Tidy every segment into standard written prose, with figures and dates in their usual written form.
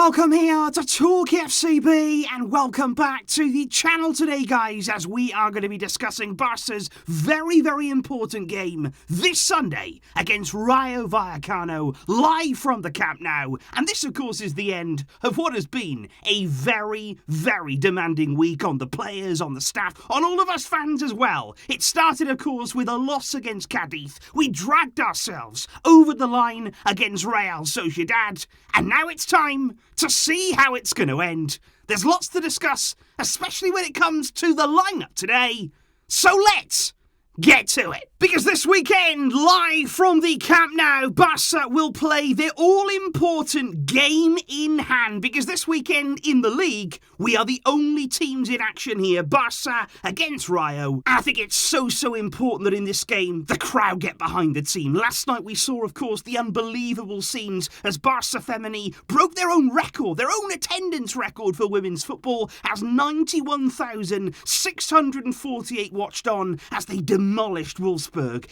welcome here to TalkFCB and welcome back to the channel today, guys, as we are going to be discussing Barca's very, very important game this Sunday against Rayo Vallecano, live from the Camp Nou. And this, of course, is the end of what has been a very, very demanding week on the players, on the staff, on all of us fans as well. It started, of course, with a loss against Cadiz. We dragged ourselves over the line against Real Sociedad, and now it's time to see how it's going to end. There's lots to discuss, especially when it comes to the lineup today. So let's get to it. Because this weekend, live from the Camp Nou, Barca will play their all-important game in hand. Because this weekend in the league, we are the only teams in action here. Barca against Rayo. And I think it's so important that in this game, the crowd get behind the team. Last night we saw, of course, the unbelievable scenes as Barça Femení broke their own record, their own attendance record for women's football, as 91,648 watched on as they demolished Wolves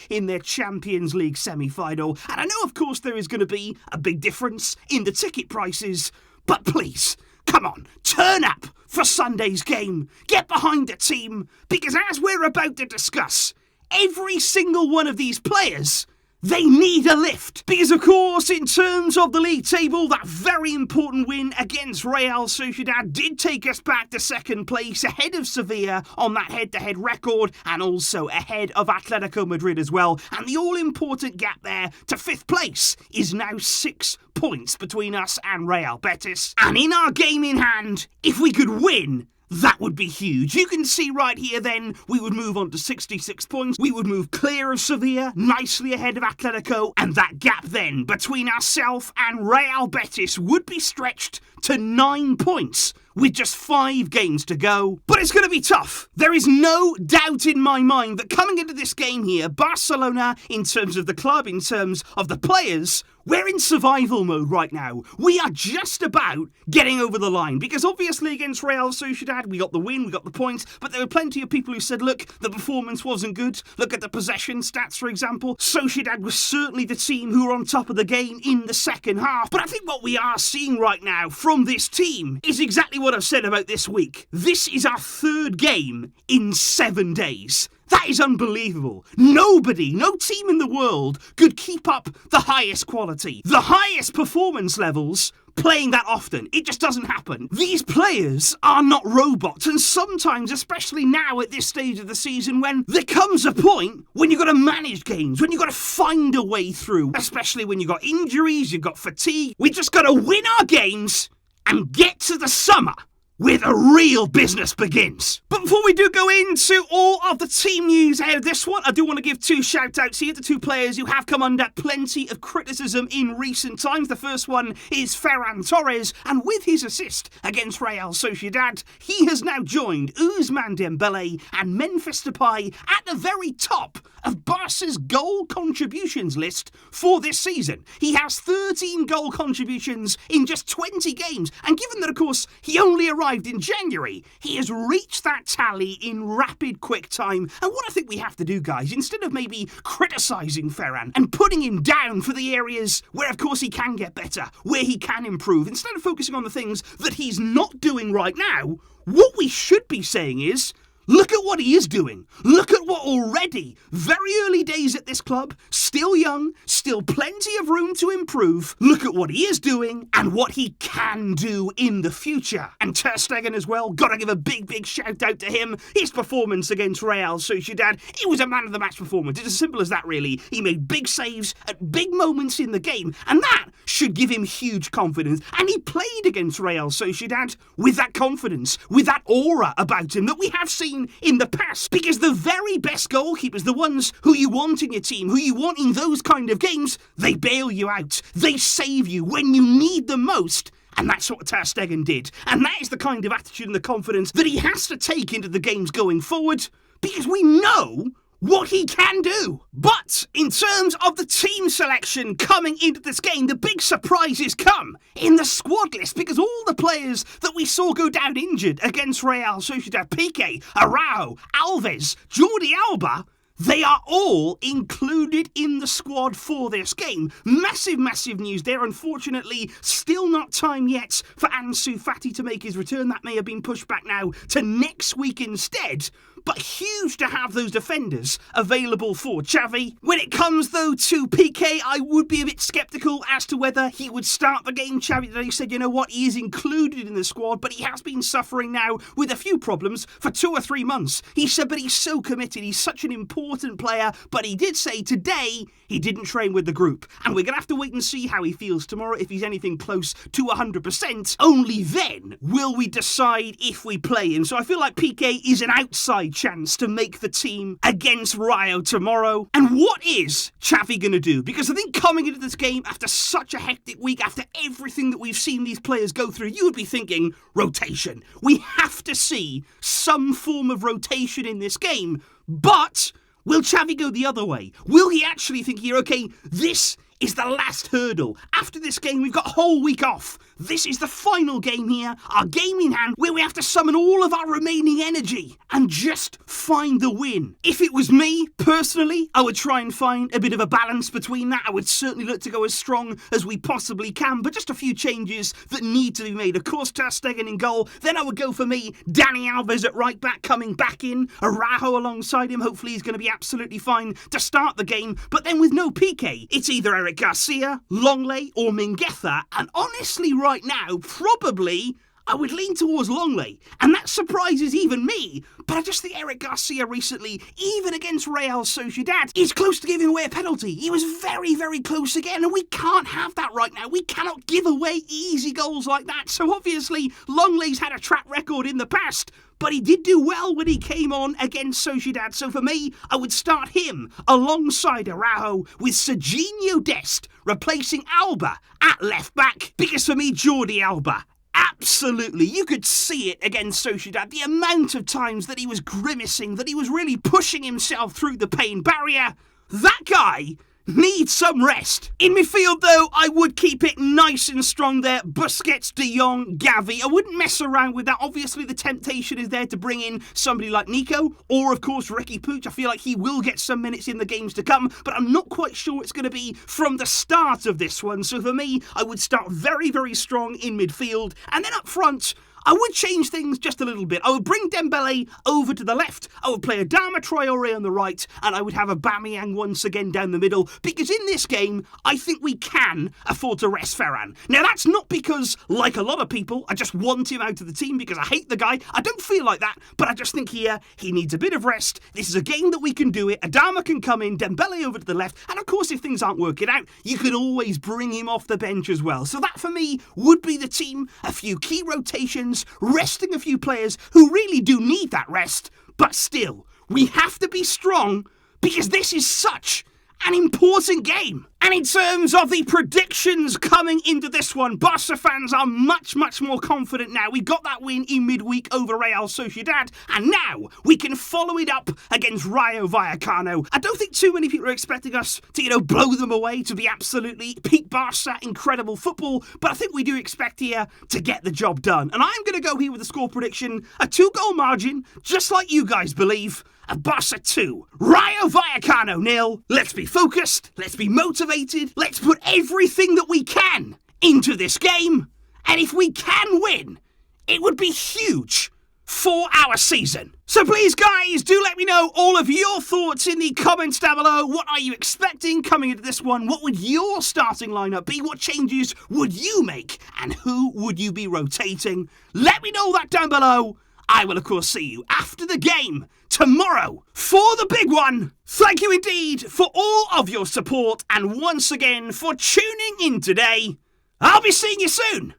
in their Champions League semi-final. And I know, of course, there is going to be a big difference in the ticket prices, but please, come on, turn up for Sunday's game. Get behind the team, because as we're about to discuss, every single one of these players, they need a lift. Because, of course, in terms of the league table, that very important win against Real Sociedad did take us back to second place, ahead of Sevilla on that head-to-head record, and also ahead of Atletico Madrid as well. And the all-important gap there to fifth place is now 6 points between us and Real Betis. And in our game in hand, if we could win, that would be huge. You can see right here then, we would move on to 66 points. We would move clear of Sevilla, nicely ahead of Atletico, and that gap then between ourselves and Real Betis would be stretched to 9 points with just 5 games to go. But it's going to be tough. There is no doubt in my mind that coming into this game here, Barcelona, in terms of the club, in terms of the players, we're in survival mode right now. We are just about getting over the line, because obviously against Real Sociedad, we got the win, we got the points, but there were plenty of people who said, look, the performance wasn't good. Look at the possession stats, for example. Sociedad was certainly the team who were on top of the game in the second half. But I think what we are seeing right now from this team is exactly what I've said about this week. This is our third game in 7 days. That is unbelievable. Nobody, no team in the world could keep up the highest quality, the highest performance levels playing that often. It just doesn't happen. These players are not robots, and sometimes, especially now at this stage of the season, when there comes a point when you've got to manage games, when you've got to find a way through, especially when you've got injuries, you've got fatigue. We just got to win our games and get to the summer where the real business begins. But before we do go into all of the team news ahead of this one, I do want to give 2 shout-outs here to 2 players who have come under plenty of criticism in recent times. The first one is Ferran Torres, and with his assist against Real Sociedad, he has now joined Ousmane Dembele and Memphis Depay at the very top of Barca's goal contributions list for this season. He has 13 goal contributions in just 20 games, and given that, of course, he only arrived in January, he has reached that tally in rapid quick time. And what I think we have to do, guys, instead of maybe criticising Ferran and putting him down for the areas where, of course, he can get better, where he can improve, instead of focusing on the things that he's not doing right now, what we should be saying is, look at what he is doing. Look at what already, very early days at this club, still young, still plenty of room to improve. Look at what he is doing and what he can do in the future. And Ter Stegen as well, gotta give a big shout out to him. His performance against Real Sociedad, it was a man of the match performance. It's as simple as that, really. He made big saves at big moments in the game, and that should give him huge confidence. And he played against Real Sociedad with that confidence, with that aura about him that we have seen in the past, because the very best goalkeepers, the ones who you want in your team, who you want in those kind of games, they bail you out. They save you when you need them most. And that's what Ter Stegen did. And that is the kind of attitude and the confidence that he has to take into the games going forward, because we know what he can do. But in terms of the team selection coming into this game, the big surprises come in the squad list, because all the players that we saw go down injured against Real Sociedad, Piqué, Arau, Alves, Jordi Alba, they are all included in the squad for this game. Massive, massive news there. Unfortunately, still not time yet for Ansu Fati to make his return. That may have been pushed back now to next week instead. But huge to have those defenders available for Xavi. When it comes, though, to Piqué, I would be a bit sceptical as to whether he would start the game. Xavi today said, you know what, he is included in the squad, but he has been suffering now with a few problems for 2 or 3 months. He said, but he's so committed, he's such an important player, but he did say today he didn't train with the group. And we're going to have to wait and see how he feels tomorrow. If he's anything close to 100%, only then will we decide if we play him. So I feel like Piqué is an outside chance to make the team against Rayo tomorrow. And what is Xavi going to do? Because I think coming into this game after such a hectic week, after everything that we've seen these players go through, you would be thinking rotation. We have to see some form of rotation in this game. But will Xavi go the other way? Will he actually think here, okay, this is the last hurdle. After this game, we've got a whole week off. This is the final game here, our game in hand, where we have to summon all of our remaining energy and just find the win. If it was me, personally, I would try and find a bit of a balance between that. I would certainly look to go as strong as we possibly can, but just a few changes that need to be made. Of course, Ter Stegen in goal. Then I would go for me, Dani Alves at right back, coming back in, Araujo alongside him. Hopefully he's going to be absolutely fine to start the game. But then with no Piqué, it's either Eric Garcia, Longley or Mingueza. And honestly, right now, probably I would lean towards Longley, and that surprises even me, but I just think Eric Garcia recently, even against Real Sociedad, is close to giving away a penalty. He was very, very close again, and we can't have that right now. We cannot give away easy goals like that, so obviously Longley's had a track record in the past, but he did do well when he came on against Sociedad, so for me, I would start him alongside Araujo with Serginho Dest replacing Alba at left back, because for me, Jordi Alba, absolutely, you could see it against Sociedad, the amount of times that he was grimacing, that he was really pushing himself through the pain barrier. That guy needs some rest. In midfield, though, I would keep it nice and strong there. Busquets, De Jong, Gavi. I wouldn't mess around with that. Obviously, the temptation is there to bring in somebody like Nico, or, of course, Ricky Puig. I feel like he will get some minutes in the games to come, but I'm not quite sure it's going to be from the start of this one. So for me, I would start very, very strong in midfield. And then up front, I would change things just a little bit. I would bring Dembele over to the left. I would play Adama Traore on the right. And I would have Aubameyang once again down the middle. Because in this game, I think we can afford to rest Ferran. Now, that's not because, like a lot of people, I just want him out of the team because I hate the guy. I don't feel like that. But I just think here, he needs a bit of rest. This is a game that we can do it. Adama can come in, Dembele over to the left. And of course, if things aren't working out, you can always bring him off the bench as well. So that, for me, would be the team. A few key rotations, resting a few players who really do need that rest, but still, we have to be strong because this is such an important game. And in terms of the predictions coming into this one, Barca fans are much, much more confident now. We got that win in midweek over Real Sociedad, and now we can follow it up against Rayo Vallecano. I don't think too many people are expecting us to, blow them away, to be absolutely peak Barca, incredible football, but I think we do expect here to get the job done. And I'm going to go here with a score prediction, a 2-goal margin, just like you guys believe, of Barca 2, Rayo Vallecano 0. Let's be focused, let's be motivated, let's put everything that we can into this game, and if we can win, it would be huge for our season. So please, guys, do let me know all of your thoughts in the comments down below. What are you expecting coming into this one? What would your starting lineup be? What changes would you make? And who would you be rotating? Let me know that down below. I will, of course, see you after the game tomorrow for the big one. Thank you indeed for all of your support and once again for tuning in today. I'll be seeing you soon.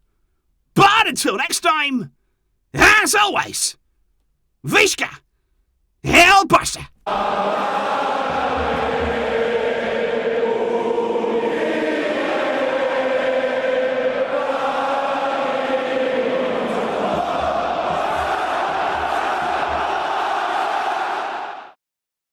But until next time, as always, Visca El Barça.